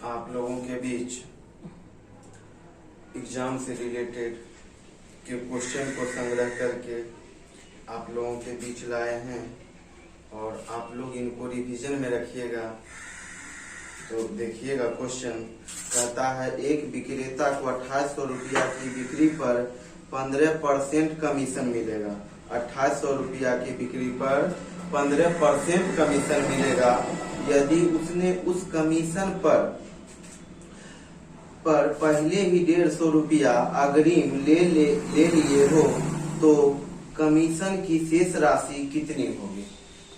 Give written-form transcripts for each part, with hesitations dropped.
आप लोगों के बीच एग्जाम से रिलेटेड के क्वेश्चन को संग्रह करके आप लोगों के बीच लाए हैं और आप लोग इनको रिवीजन में रखिएगा। तो देखिएगा, क्वेश्चन कहता है एक विक्रेता को 2800 रुपया की बिक्री पर 15% कमीशन मिलेगा। 2800 रुपया की बिक्री पर 15% कमीशन मिलेगा। यदि उसने उस कमीशन पर पहले ही 150 रुपया अग्रिम ले लिए हो तो कमीशन की शेष राशि कितनी होगी।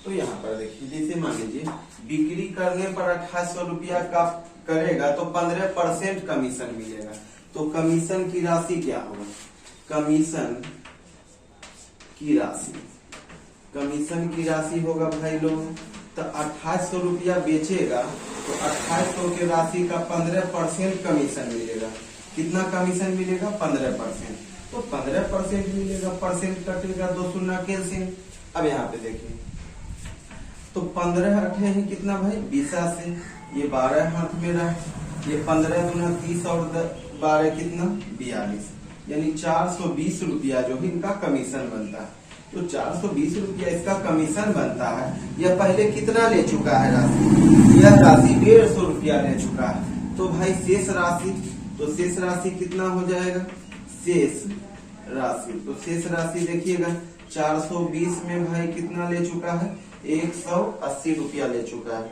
तो यहाँ पर देखिए, जैसे मान लीजिए बिक्री करने पर 2800 रुपया का करेगा तो 15% कमीशन मिलेगा। तो कमीशन की राशि क्या होगा? कमीशन की राशि होगा भाई लोग, तो 2800 रुपया बेचेगा तो 2800 के राशि का 15% कमीशन मिलेगा। कितना कमीशन मिलेगा? 15%। तो 15% मिलेगा, परसेंट कटेगा, 2 शून्य कैलसियम। अब यहाँ पे देखिए, तो 15 अठे है कितना भाई? 20 ये 12 हाथ में रहा, ये 15 दूना 30 और 12 कितना? 42, यानी 420 रुपया जो भी इनका कमीशन बनता है। तो 420 रुपया इसका कमीशन बनता है। यह पहले कितना ले चुका है राशि? यह राशि 150 रुपया ले चुका है। तो भाई शेष राशि कितना हो जाएगा? शेष राशि देखिएगा, 420 में भाई कितना ले चुका है? 180 रुपया ले चुका है,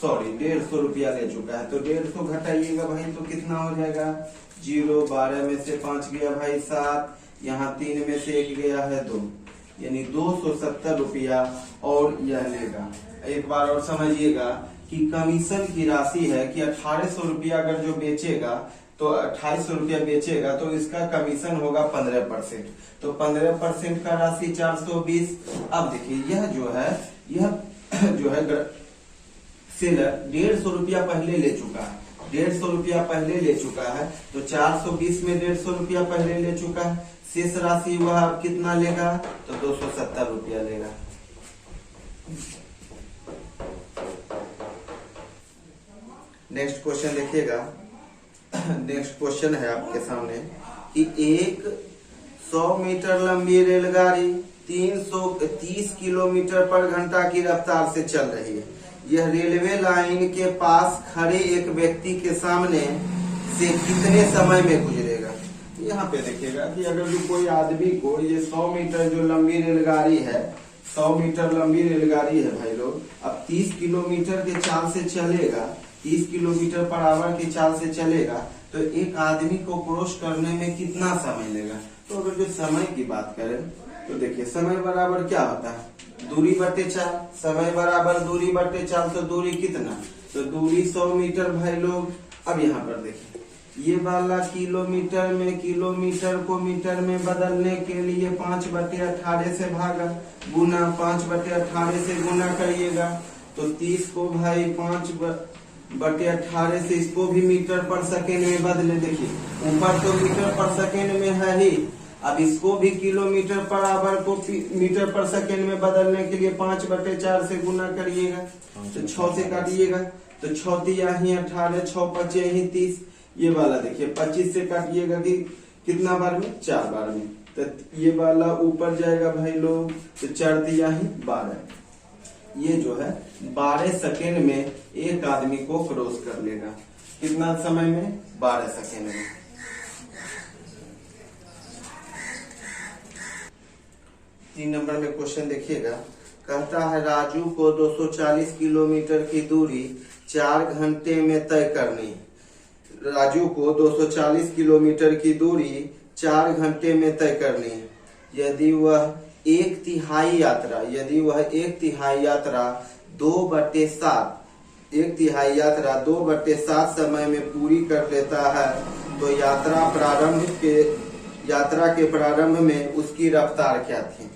सॉरी 150 रुपया ले चुका है। तो 150 घटाइएगा भाई तो कितना हो जाएगा? 0, 12 में से 5 गया भाई 7, यहाँ 3 में से 1 गया है 2, यानी 270 रुपया और यह लेगा। एक बार और समझिएगा कि कमीशन की राशि है कि 1800 रुपया अगर जो बेचेगा तो 2800 रुपया बेचेगा तो इसका कमीशन होगा 15%। तो 15% का राशि 420। अब देखिए, यह जो है सेलर 150 रुपया पहले ले चुका है, 150 रुपया पहले ले चुका है। तो 420 में 150 रुपया पहले ले चुका है। शेष राशि वह कितना लेगा? तो 270 रुपया लेगा। नेक्स्ट क्वेश्चन देखिएगा। नेक्स्ट क्वेश्चन है आपके सामने कि एक 100 मीटर लंबी रेलगाड़ी 330 किलोमीटर पर घंटा की रफ्तार से चल रही है। यह रेलवे लाइन के पास खड़े एक व्यक्ति के सामने से कितने समय में गुजरेगा। यहाँ पे देखिएगा कि अगर जो कोई आदमी को ये 100 मीटर जो लंबी रेलगाड़ी है, 100 मीटर लंबी रेलगाड़ी है भाई लोग, अब 30 किलोमीटर के चाल से चलेगा, 30 किलोमीटर पर आवर की चाल से चलेगा तो एक आदमी को क्रॉस करने में कितना समय लेगा। तो अगर जो समय की बात करें तो देखिए, समय बराबर क्या होता है? दूरी बटे चाल। समय बराबर दूरी बटे चाल, तो दूरी कितना? तो दूरी 100 मीटर भाई लोग। अब यहाँ पर देखिए, ये वाला किलोमीटर में, किलोमीटर को मीटर में बदलने के लिए 5/18 से भागा, गुना 5/18 से गुना करिएगा तो 30 को भाई 5/18 से इसको भी मीटर पर सेकेंड में बदले। देखिए, ऊपर तो मीटर पर सेकेंड में है ही, अब इसको भी किलोमीटर पर आवर को मीटर पर सेकेंड में बदलने के लिए 5/4 से गुना करिएगा तो 6 से काटिएगा तो 6 तिया ही 18, 6 5 ही 30। ये वाला देखिए 25 से काटिएगा कि कितना बार में? 4 बार में। तो ये वाला ऊपर जाएगा भाई लोग, तो 4 तिया ही 12। ये जो है 12 सेकेंड में एक आदमी को क्रॉस कर लेगा। कितना समय में? 12 सेकेंड में। 3 नंबर में क्वेश्चन देखिएगा। कहता है राजू को 240 किलोमीटर की दूरी 4 घंटे में तय करनी। राजू को 240 किलोमीटर की दूरी 4 घंटे में तय करनी है। यदि वह एक तिहाई यात्रा 2/7 समय में पूरी कर लेता है तो यात्रा के प्रारंभ में उसकी रफ्तार क्या थी।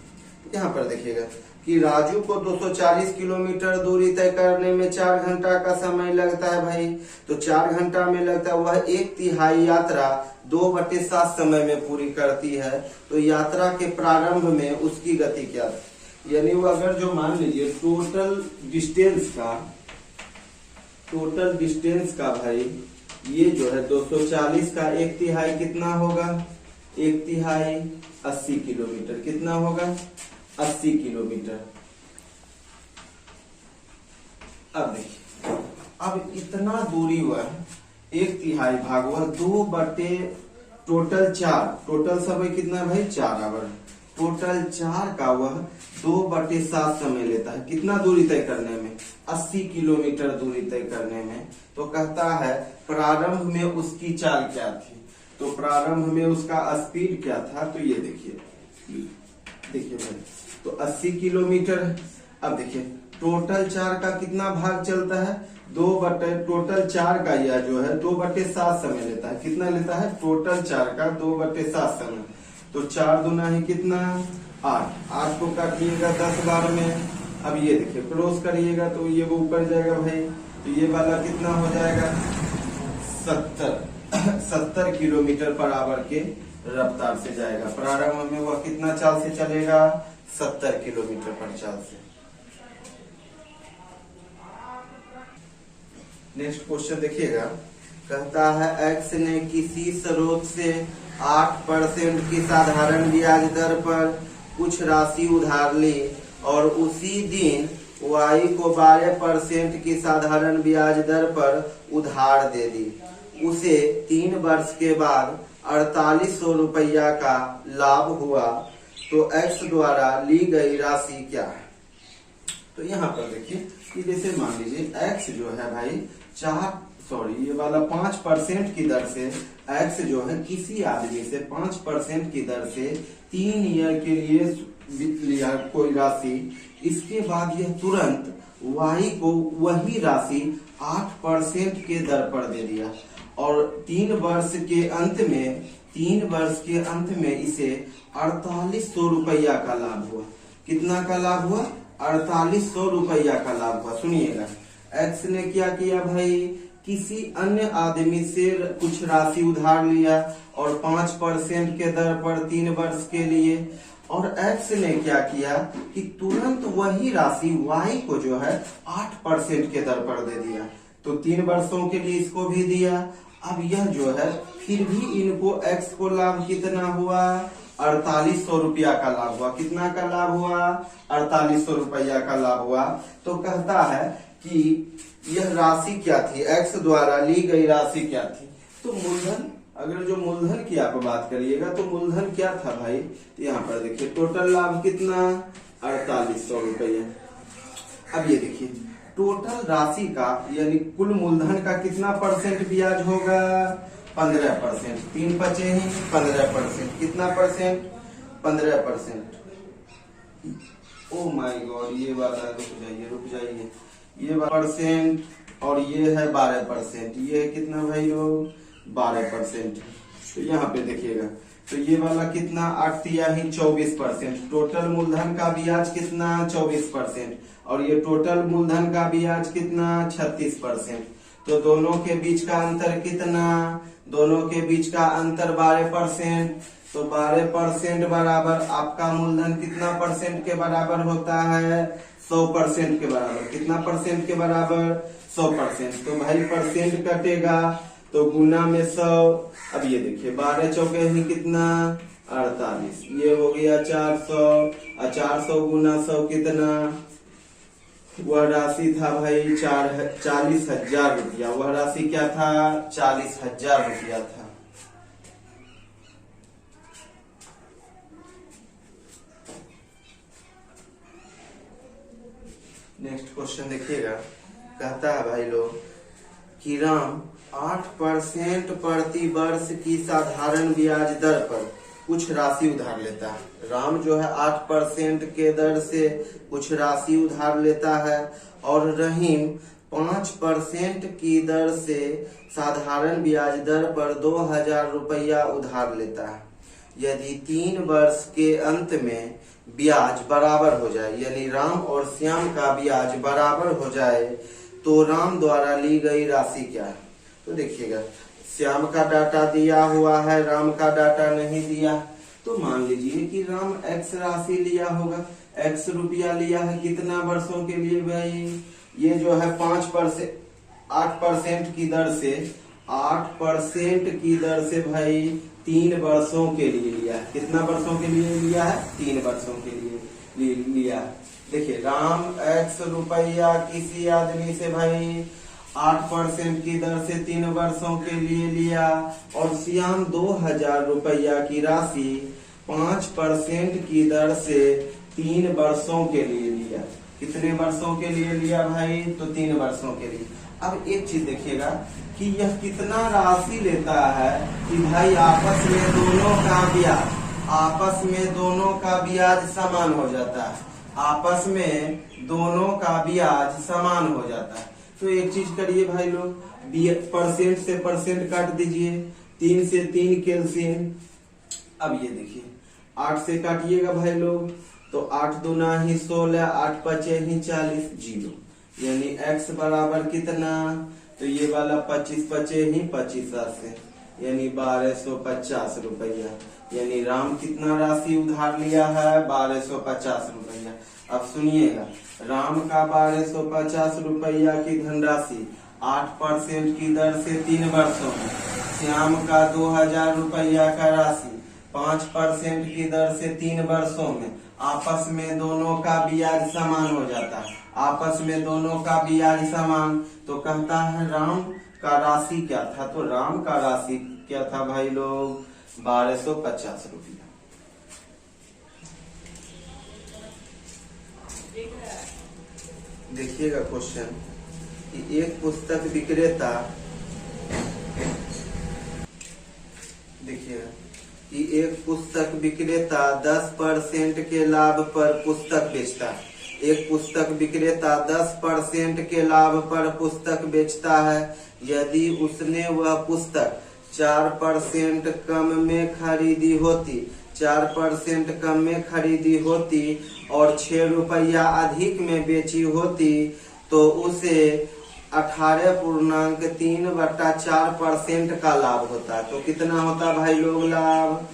यहाँ पर देखिएगा कि राजू को 240 किलोमीटर दूरी तय करने में 4 घंटा का समय लगता है भाई। तो 4 घंटा में लगता है, वह एक तिहाई यात्रा 2/7 समय में पूरी करती है। तो यात्रा के प्रारंभ में उसकी गति क्या थी। यानी वो अगर जो मान लीजिए टोटल डिस्टेंस का टोटल डिस्टेंस का भाई ये जो है 240 का 1/3 कितना होगा? 1/3 80 किलोमीटर। कितना होगा? 80 किलोमीटर। अब देखिए, अब इतना दूरी हुआ 1/3 भाग हुआ 2 टोटल 4, टोटल समय कितना भाई? 4 आवर। टोटल 4 का वह 2/7 समय लेता है। कितना दूरी तय करने में? 80 किलोमीटर दूरी तय करने में। तो कहता है प्रारंभ में उसकी चाल क्या थी? तो प्रारंभ में उसका स्पीड क्या था? तो ये देखिए भाई, तो 80 किलोमीटर। अब देखिए टोटल 4 का कितना भाग चलता है? टोटल 4 का यह जो है 2/7 समय लेता है। कितना लेता है? टोटल 4 का 2/7 समय। तो 4 दूना ही कितना? 8। 8 को काटिएगा 10 बार में। अब ये देखिए क्रॉस करिएगा तो ये वो ऊपर जाएगा भाई, तो ये वाला कितना हो जाएगा? 70 किलोमीटर पर आवर के रफ्तार से जाएगा। प्रारंभ में वह कितना चाल से चलेगा? 70 किलोमीटर पर चाल से। नेक्स्ट क्वेश्चन देखिएगा, कहता है एक्स ने किसी स्रोत से 8% की साधारण ब्याज दर पर कुछ राशि उधार ली और उसी दिन वाई को 12% की साधारण ब्याज दर पर उधार दे दी। उसे 3 वर्ष के बाद 4800 रुपया का लाभ हुआ, तो एक्स द्वारा ली गई राशि क्या है? तो यहाँ पर देखिए कि जैसे मान लीजिए एक्स जो है भाई ये वाला 5% की दर से एक्स जो है किसी आदमी से 5% की दर से 3 ईयर के लिए लिया कोई राशि। इसके बाद यह तुरंत वाई को वही राशि 8% के दर पर दे दिया और 3 वर्ष के अंत में इसे 4800 रुपया का लाभ हुआ। कितना का लाभ हुआ? 4800 रुपया का लाभ हुआ। सुनिएगा, एक्स ने क्या किया भाई? किसी अन्य आदमी से कुछ राशि उधार लिया और 5% के दर पर 3 वर्ष के लिए, और एक्स ने क्या किया कि तुरंत वही राशि वाई को जो है 8% के दर पर दे दिया। तो 3 वर्षों के लिए इसको भी दिया। अब यह जो है फिर भी इनको एक्स को लाभ कितना हुआ? 4800 रुपया का लाभ हुआ। कितना का लाभ हुआ? 4800 रुपया का लाभ हुआ। तो कहता है कि यह राशि क्या थी? एक्स द्वारा ली गई राशि क्या थी? तो मूलधन। अगर जो मूलधन की आप बात करिएगा तो मूलधन क्या था भाई? तो यहाँ पर देखिए टोटल लाभ कितना? 4800 रुपया। अब ये देखिए टोटल राशि का यानी कुल मूलधन का कितना परसेंट ब्याज होगा? 15%। 3 बचे ही 15%। कितना परसेंट? 15%। ओ माय गॉड, ये वाला रुक जाइए ये परसेंट और ये है 12%। ये कितना भाई लोग? 12%। तो यहाँ पे देखिएगा तो ये वाला कितना? 8 या ही 24%। टोटल मूलधन का ब्याज कितना? 24%। और ये टोटल मूलधन का ब्याज कितना? 36%। तो दोनों के बीच का अंतर कितना? दोनों के बीच का अंतर 12%। तो 12% बराबर आपका मूलधन कितना परसेंट के बराबर होता है? 100% के बराबर। कितना परसेंट के बराबर? 100%। तो भाई परसेंट कटेगा तो गुना में 100। अब ये देखिए 12 चौके ही कितना? 48। ये हो गया 400 और 400 गुना 100 कितना? वह राशि था भाई 40,000 रुपया। वह राशि क्या था? 40,000 रुपया था। नेक्स्ट क्वेश्चन देखिएगा, कहता है भाई लोग कि राम 8% प्रति वर्ष की साधारण ब्याज दर पर कुछ राशि उधार लेता है। राम जो है 8% के दर से कुछ राशि उधार लेता है और रहीम 5% की दर से साधारण ब्याज दर पर 2000 रुपया उधार लेता है। यदि 3 वर्ष के अंत में ब्याज बराबर हो जाए, यानी राम और श्याम का ब्याज बराबर हो जाए, तो राम द्वारा ली गई राशि क्या है? तो देखिएगा श्याम का डाटा दिया हुआ है, राम का डाटा नहीं दिया। तो मान लीजिए कि राम एक्स राशि लिया होगा, एक्स रुपया लिया है। कितना वर्षों के लिए भाई? ये जो है 5% 8% की दर से 8% की दर से भाई 3 वर्षों के लिए लिया है। कितना वर्षों के लिए लिया है? 3 वर्षों के लिए लिया है। देखिए, राम x रुपया किसी आदमी से भाई 8% की दर से 3 वर्षों के लिए लिया, और श्याम 2000 रुपया की राशि 5% की दर से 3 वर्षों के लिए लिया। कितने वर्षों के लिए लिया भाई? तो 3 वर्षों के लिए। अब एक चीज देखिएगा कि यह कितना राशि लेता है कि भाई आपस में दोनों का ब्याज समान हो जाता है। आपस में दोनों का ब्याज समान हो जाता है। तो एक चीज करिए भाई लोग, परसेंट से परसेंट काट दीजिए, 3 से 3 कैल्सियम। अब ये देखिए, 8 से काटिएगा भाई लोग तो 8 दूना ही 16, 8 पचे ही 40, 0। यानी x बराबर कितना? तो ये वाला 25 पचे ही 25 से, यानी 1250 रुपया। यानी राम कितना राशि उधार लिया है? 1250 रुपया। अब सुनिएगा, राम का 1250 रुपया की धनराशि 8% की दर से 3 वर्षों में, श्याम का 2000 रुपया का राशि 5% की दर से 3 वर्षों में, आपस में दोनों का ब्याज समान हो जाता है। आपस में दोनों का ब्याज समान, तो कहता है राम का राशि क्या था? तो राम का राशि क्या था भाई लोग? 1250 रुपया। देखिएगा क्वेश्चन कि एक पुस्तक विक्रेता, देखिएगा कि एक पुस्तक विक्रेता 10% के लाभ पर पुस्तक बेचता है। एक पुस्तक विक्रेता 10% के लाभ पर पुस्तक बेचता है। यदि उसने वह पुस्तक 4% कम में खरीदी होती, 4% कम में खरीदी होती और 6 रुपया अधिक में बेची होती, तो उसे 18.3/4% का लाभ होता। तो कितना होता भाई लोग लाभ?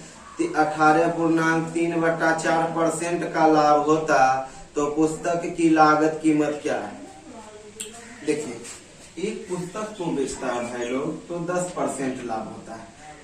18.3/4% का लाभ होता। तो पुस्तक की लागत कीमत क्या है? देखिए, एक पुस्तक को बेचता है भाई लोग तो 10% लाभ होता है,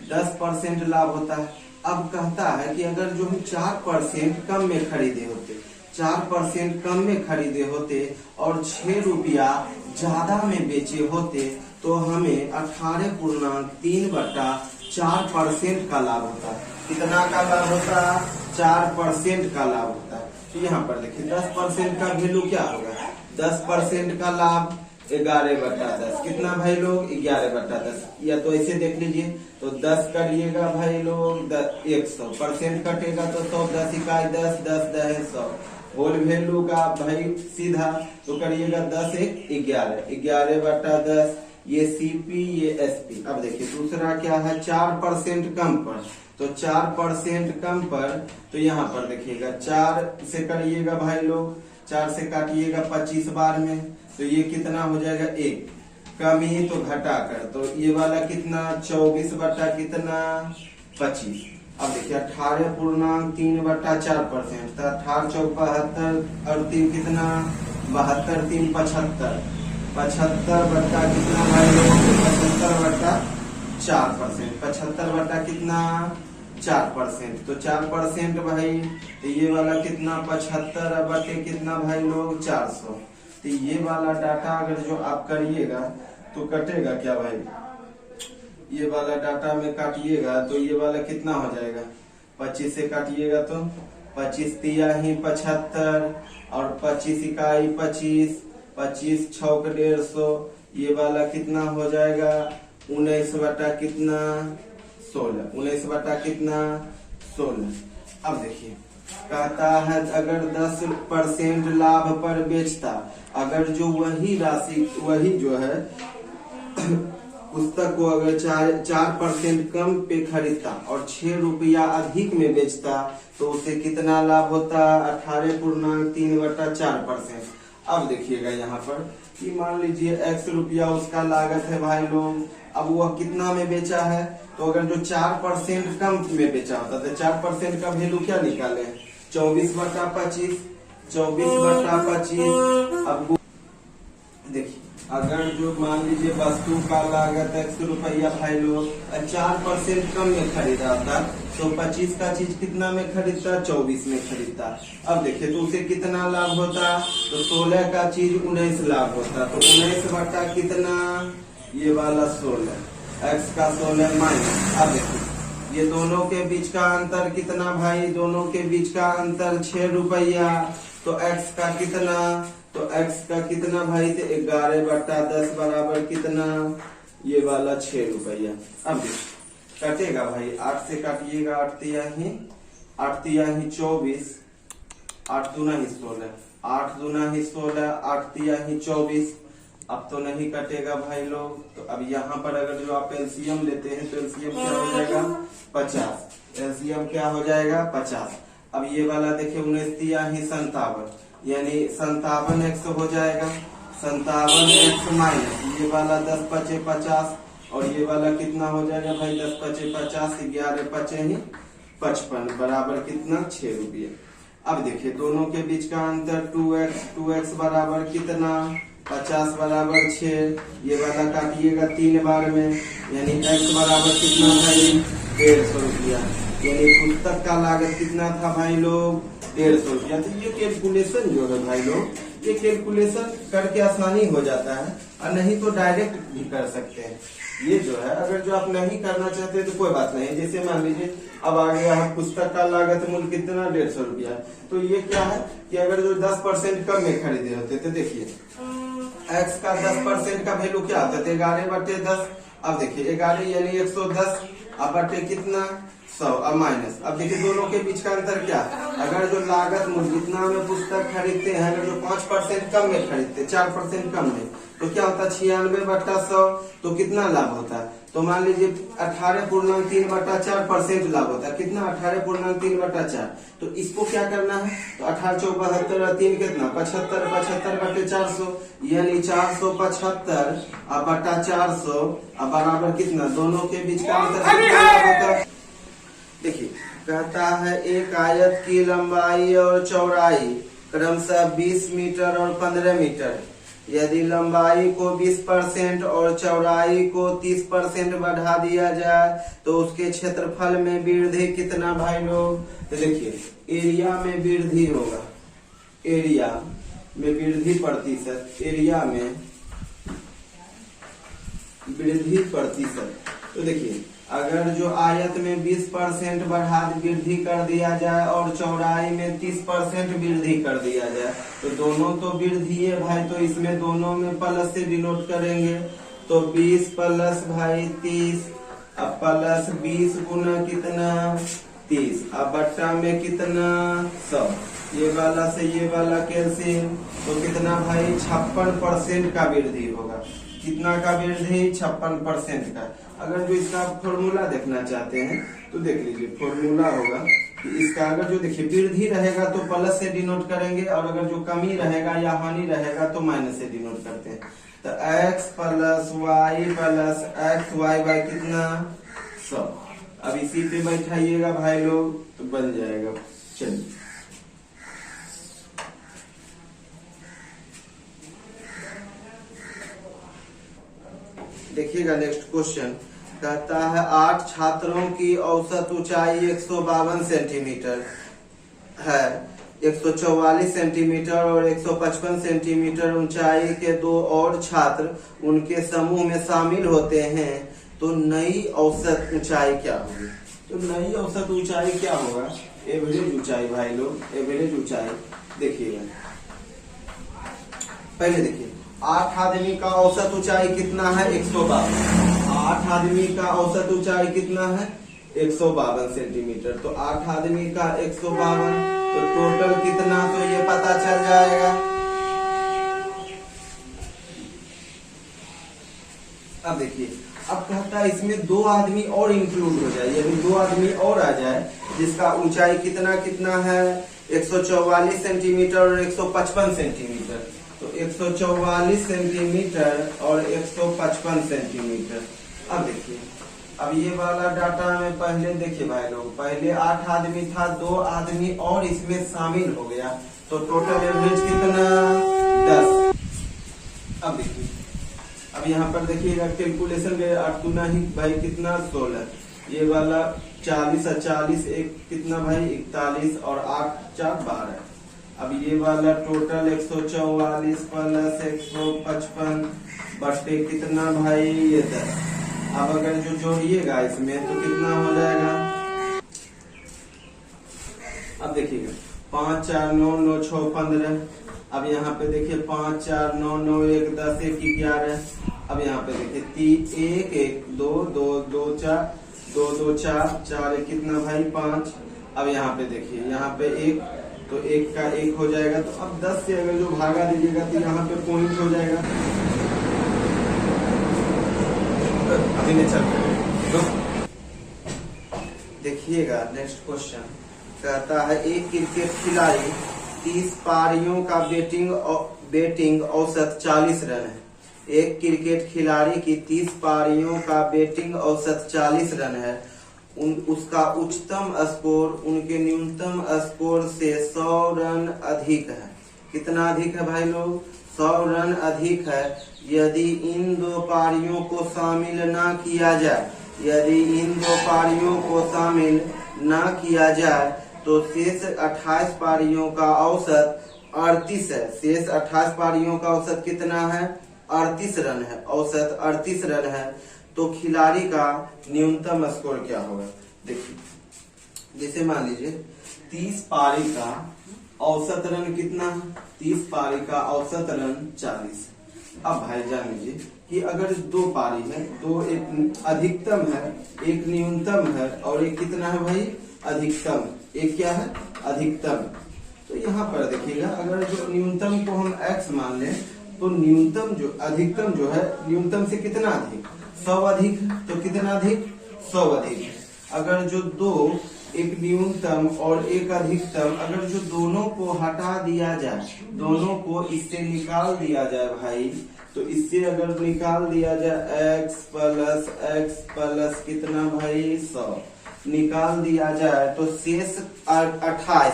10% लाभ होता है। अब कहता है कि अगर जो हम 4% कम में खरीदे होते, 4% कम में खरीदे होते और 6 रुपया ज्यादा में बेचे होते, तो हमें 18.3/4% का लाभ होता। कितना का लाभ होता? 4% का लाभ होता। तो यहाँ पर देखिए 10% का वैल्यू क्या होगा? 10% का लाभ 11/10। कितना भाई लोग? 11/10। या तो ऐसे देख लीजिए, तो 10 करिएगा भाई लोग 100, परसेंट कटेगा तो 100, 10 इकाई 10, 10 दहे 100। होल वैल्यू का भाई सीधा तो करिएगा 10 1 11, 11/10। ये सीपी, ये एसपी। अब देखिए दूसरा क्या है? 4% कम पर, तो 4% कम पर, तो यहाँ पर देखिएगा 4 से करिएगा भाई लोग, 4 से काटिएगा 25 बार में, तो ये कितना हो जाएगा? 1। कमी तो घटा कर, तो ये वाला कितना? 24 बटा कितना? 25। अब देखिए 18.3/4%, तो 18 चौक 72 और 3 कितना? 72, 3 75, 75 बटा कितना भाई लोग? 75/4%, 75 बटा कितना? 4%। तो 4% भाई, तो ये वाला कितना? 75 बटे कितना भाई लोग? 400। तो ये वाला डाटा अगर जो आप करिएगा तो कटेगा क्या भाई? ये वाला डाटा में काटिएगा तो ये वाला कितना हो जाएगा? 25 से काटिएगा तो 25 तिया ही 75 और 25 इकाई 25, 25 छौक 150। ये वाला कितना हो जाएगा? 19 बटा कितना? 16। 19 बटा कितना? 16। अब देखिए कहता है अगर 10% लाभ पर बेचता, अगर जो वही राशि, वही जो है पुस्तक को अगर 4% कम पे खरीदता और 6 रुपया अधिक में बेचता, तो उसे कितना लाभ होता? 18.3/4%। अब देखिएगा यहाँ पर कि मान लीजिए x रुपया उसका लागत है भाई लोग, अब वह कितना में बेचा है? तो अगर जो 4% कम में बेचा होता तो 4% का वैल्यू क्या निकाले? 24/25, 24/25। अब देखिए अगर जो मान लीजिए वस्तु का लागत 100 रुपया भाई लोग 4% कम में खरीदा था, तो 25 का चीज कितना में खरीदता, 24 में खरीदता। अब देखिए तो उसे कितना लाभ होता, तो 16 का चीज 19 लाभ होता। तो 19 बटा कितना, ये वाला 16, x का 16 माइनस। अब देखिए ये दोनों के बीच का अंतर कितना भाई, दोनों के बीच का अंतर 6 रुपया। तो x का कितना, तो x का कितना भाई, तो 11 बटा 10 बराबर कितना, ये वाला 6 रुपया। अब कटेगा भाई, 8 से काटिएगा, 8 तिया ही 24, 8 दूना ही 16, 8 दूना ही 16, 8 तिया ही 24। अब तो नहीं कटेगा भाई लोग। तो अब यहाँ पर अगर जो आप एलसीएम लेते हैं तो एलसीएम क्या हो जाएगा, 50। एलसीएम क्या हो जाएगा, 50। अब ये वाला देखिए 19 तिया ही 57, यानी 57x हो जाएगा, 57x माइनस ये वाला 10 पचे 50, और ये वाला कितना हो जाएगा भाई, 10 पचे 50, 11 पचे ही 55 बराबर कितना, 6 रुपये। अब देखिए दोनों के बीच का अंतर 2x बराबर कितना, 50 बराबर 6, ये वाला काटिएगा 3 बार में, यानी x बराबर कितना भाई, 150 रुपया। यानी पुस्तक का लागत कितना था भाई लोग, 150 रुपया। तो ये कैलकुलेशन जो है भाई लोग, ये कैलकुलेशन करके आसानी हो जाता है, और नहीं तो डायरेक्ट भी कर सकते हैं। ये जो है अगर जो आप नहीं करना चाहते तो कोई बात नहीं। जैसे मान लीजिए अब आ गया है पुस्तक का लागत मूल्य कितना, 150 रुपया। तो ये क्या है कि अगर जो 10% कम में खरीदे होते तो देखिए x का 10% का वैल्यू क्या आता है, 11 बटे 10। अब देखिए 11 यानी 110, अब बटे कितना, 100, अब माइनस। अब देखिए दोनों के बीच का अंतर क्या, अगर जो लागत मूल्य जितना में पुस्तक खरीदते हैं, अगर जो 5% कम में खरीदते, 4% कम में, तो क्या होता है, 96 बटा 100। तो कितना लाभ होता है, तो मान लीजिए 18.3 बटा 4% लाभ होता है। कितना, 18.3 बटा 4। तो इसको क्या करना है, तो 18 चौक 72 3 कितना, 75, 75 बटे 400, यानी 475 अब बटा 400 अब बराबर कितना, दोनों के बीच का अंतर होता है। देखिए कहता है एक आयत की लंबाई और चौड़ाई क्रमशः 20 मीटर और 15 मीटर। यदि लंबाई को 20% और चौड़ाई को 30% बढ़ा दिया जाए तो उसके क्षेत्रफल में वृद्धि कितना भाई लोग। तो देखिए एरिया में वृद्धि होगा, एरिया में वृद्धि प्रतिशत, एरिया में वृद्धि प्रतिशत। तो देखिए अगर जो आयत में 20% बढ़ा वृद्धि कर दिया जाए और चौड़ाई में 30% वृद्धि कर दिया जाए तो दोनों तो वृद्धि है भाई, तो इसमें दोनों में प्लस से डिनोट करेंगे। तो 20 प्लस भाई 30, अब प्लस 20 गुना कितना 30, अब बट्टा में कितना 100, ये वाला से ये वाला कैल्सियम, तो कितना भाई 56% का वृद्धि होगा। कितना का वृद्धि, 56% का। अगर जो इसका फॉर्मूला देखना चाहते हैं तो देख लीजिए, फॉर्मूला होगा कि इसका अगर जो देखिए वृद्धि रहेगा तो प्लस से डिनोट करेंगे, और अगर जो कमी रहेगा या हानि रहेगा तो माइनस से डिनोट करते हैं। तो x plus y plus x y by कितना 100। अब इसी पे बैठाइएगा भाई लोग तो बन जाएगा। चलिए देखिएगा नेक्स्ट क्वेश्चन कहता है 8 छात्रों की औसत ऊंचाई 152 सेंटीमीटर है। 144 सेंटीमीटर और 155 सेंटीमीटर ऊंचाई के 2 और छात्र उनके समूह में शामिल होते हैं, तो नई औसत ऊंचाई क्या होगी। तो नई औसत ऊंचाई क्या होगा, एवरेज ऊंचाई भाई लोग, एवरेज ऊंचाई। देखिएगा पहले देखिए 8 आदमी का औसत ऊंचाई कितना है 152। 8 आदमी का औसत ऊंचाई कितना है 152 सेंटीमीटर। तो 8 आदमी का 152, तो टोटल कितना, तो ये पता चल जाएगा। अब देखिए अब कहता है इसमें 2 आदमी और इंक्लूड हो जाए, यानी 2 आदमी और आ जाए जिसका ऊंचाई कितना कितना है 144 सेंटीमीटर और 155 सेंटीमीटर। तो 144 सेंटीमीटर और 155 सेंटीमीटर। अब देखिए अब ये वाला डाटा में पहले देखिए भाई लोग, पहले 8 आदमी था, 2 आदमी और इसमें शामिल हो गया, तो टोटल एवरेज कितना 10। अब देखिए अब यहाँ पर देखिएगा कैलकुलेशन के 8 दूना ही भाई कितना 16, ये वाला 40 और 40 एक कितना भाई 41 और 8 4 12। अब ये वाला टोटल 144 प्लस 155 बटे कितना भाई ये 10। अब अगर जो जोड़िएगा इसमें तो कितना हो जाएगा, अब देखिएगा 5 4 9 9 6 15। अब यहाँ पे देखिए 5 4 9 9 1 10 1 11। अब यहाँ पे देखिए 3 1 1 2 2 2 4 2 2 4 4 1 कितना भाई 5। अब यहाँ पे देखिए यहाँ पे 1 तो 1 का 1 हो जाएगा। तो अब 10 से अगर जो भागा दीजिएगा तो यहाँ पे पॉइंट हो जाएगा। अभी नहीं चल देखिएगा नेक्स्ट क्वेश्चन कहता है एक क्रिकेट खिलाड़ी 30 पारियों का बैटिंग औसत 40 रन है। एक क्रिकेट खिलाड़ी की 30 पारियों का बैटिंग औसत 40 रन है। उसका उच्चतम स्कोर उनके न्यूनतम स्कोर से 100 रन अधिक है। कितना अधिक है भाई लोग, 100 रन अधिक है। यदि इन दो पारियों को शामिल ना किया जाए, यदि इन दो पारियों को शामिल ना किया जाए तो शेष 28 पारियों का औसत 38 है। शेष 28 पारियों का औसत कितना है 38 रन है, औसत 38 रन है। तो खिलाड़ी का न्यूनतम स्कोर क्या होगा। देखिए जैसे मान लीजिए 30 पारी का औसत रन कितना, 30 पारी का औसत रन 40। अब भाई जान लीजिए कि अगर दो पारी है, दो एक अधिकतम है एक न्यूनतम है और एक कितना है भाई अधिकतम, एक क्या है अधिकतम। तो यहाँ पर देखिएगा अगर जो न्यूनतम को हम x मान लें तो न्यूनतम जो अधिकतम जो है न्यूनतम से कितना अधिक 100 अधिक, तो कितना अधिक 100 अधिक। अगर जो दो एक न्यूनतम और एक अधिकतम अगर जो दोनों को हटा दिया जाए, दोनों को इससे निकाल दिया जाए भाई, तो इससे अगर निकाल दिया जाए x प्लस कितना भाई 100 निकाल दिया जाए तो शेष 28,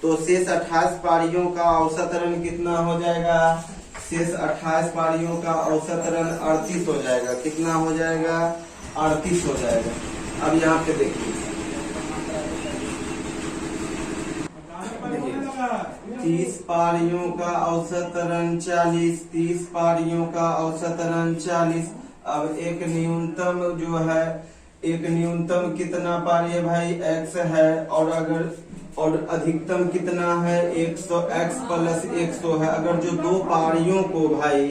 तो शेष 28 पारियों का औसत रन कितना हो जाएगा, शेष 28 पारियों का औसत रन 38 हो जाएगा। कितना हो जाएगा 38 हो जाएगा। अब यहाँ पे देखिए 30 पारियों का औसत रन 40, 30 पारियों का औसत रन 40। अब एक न्यूनतम जो है, एक न्यूनतम कितना पारी है भाई x है और अधिकतम कितना है 100 x प्लस 100 है। अगर जो दो पारियों को भाई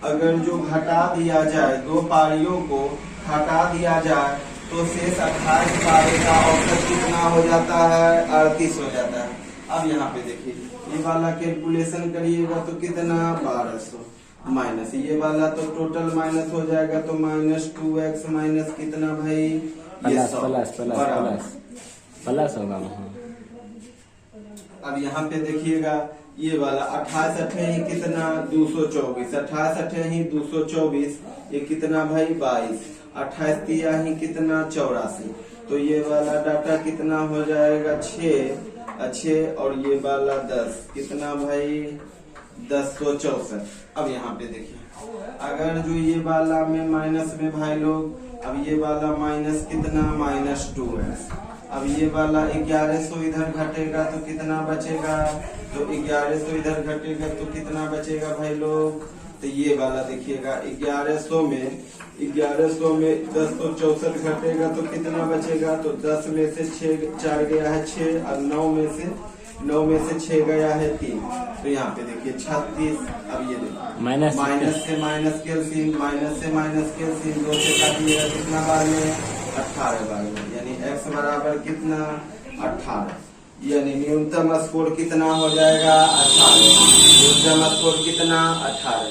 अगर जो घटा दिया जाए, दो पारियों को हटा दिया जाए तो शेष 28 पारी का औसत कितना हो जाता है 38 हो जाता है। अब यहाँ पे देखिए ये वाला कैलकुलेशन करिएगा तो कितना 1200 माइनस ये वाला तो टोटल माइनस हो जाएगा तो -2x माइनस कितना भाई ये 100 प्लस होगा। अब यहाँ पे देखिएगा ये वाला 28 अठे कितना 224, 28 अठे 224 ये कितना भाई 22, 28 दिया ही कितना 84। तो ये वाला डाटा कितना हो जाएगा 6 और ये वाला 10 कितना भाई 1064। अब यहाँ पे देखिए अगर जो ये वाला में माइनस में भाई लोग, अब ये वाला माइनस कितना -2x। अब ये वाला 1100 इधर घटेगा तो कितना बचेगा, तो 1100 इधर घटेगा तो कितना बचेगा भाई लोग। तो ये वाला देखिएगा 1100 में 10 तो 64 घटेगा तो कितना बचेगा, तो 10 में से 6 4 गया है 6 और 9 में से 6 गया है 3। तो यहाँ पे देखिए 36। अब ये देखिए माइनस से माइनस कैल्सियम, माइनस से माइनस कैल्सियम 2 से काटिएगा कितना बार में 18 बार में, यानी x बराबर कितना 18, यानी न्यूनतम स्कोर कितना हो जाएगा 18, न्यूनतम स्कोर कितना 18।